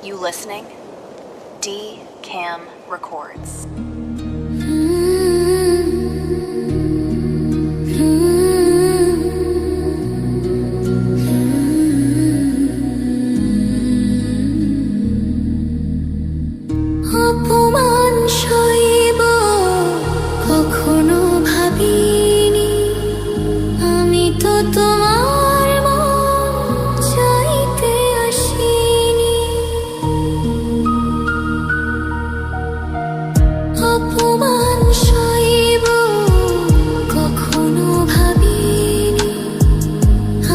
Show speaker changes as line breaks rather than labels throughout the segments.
You listening? D Cam Records.
অপমান সইব কখনো ভাবিনি, আমি তো তোমার মন চাইতে আসিনি। অপমান সইব কখনো ভাবিনি,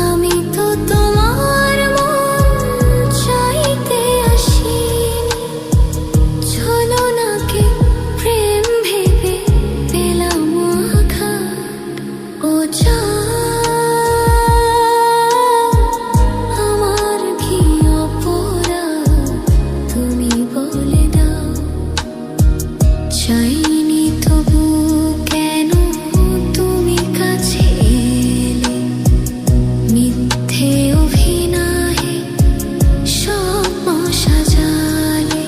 আমি তো তোমার মন চাইতে আসিনি। ছলনাকে প্রেম ভেবে পেলাম আঘাত। ও আমার কি অপরাধ তুমি বলে দাও। চাইনি তবু কেন তুমি কাছে এলে, মিথ্যে অভিনয়ে স্বপ্ন সাজালে।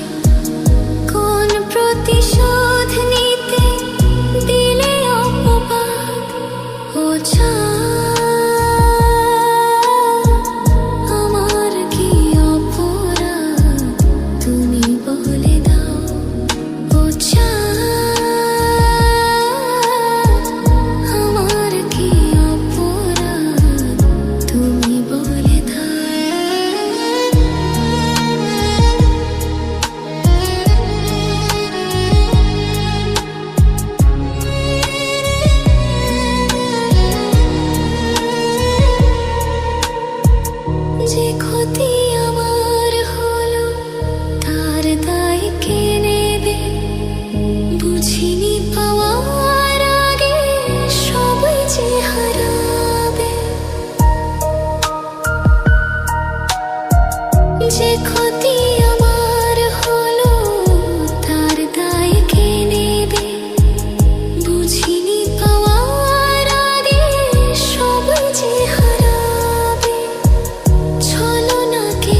কোন প্রতিশোধ নিতে দিলে অপবাদ। ও আমার কি অপরাধ তুমি বলে দাও। ও আমার কি অপরাধ তুমি বলে যে ক্ষতি আমার হলো তার দায় কে নেবে। বুঝিনি পাওয়ার আগে সবই যে হারাবে। যে ক্ষতি আমার হলো তার দায় কে নেবে। বুঝিনি পাওয়ার আগে সবই যে হারাবে। ছলনাকে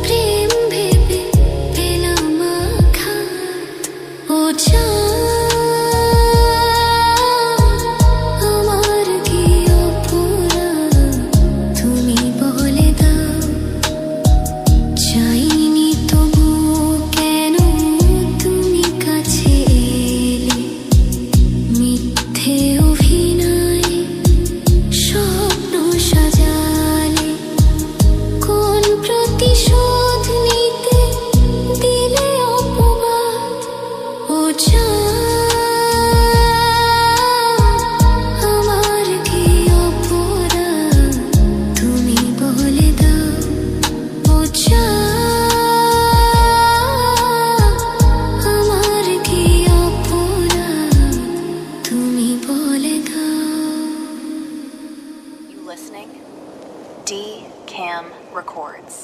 প্রেম ভেবে পেলাম আঘাত। ও আমার কি অপরাধ তুমি বলে দাও। চাইনি তবু কেন তুমি কাছে এলে, মিথ্যে অভিনয়ে স্বপ্ন সাজালে। কোন প্রতিশোধ নিতে দিলে অপবাদ। ও আমার কি অপরাধ তুমি বলে দাও। ও আমার কি অপরাধ তুমি বলে দাও।
You listening? D Cam Records.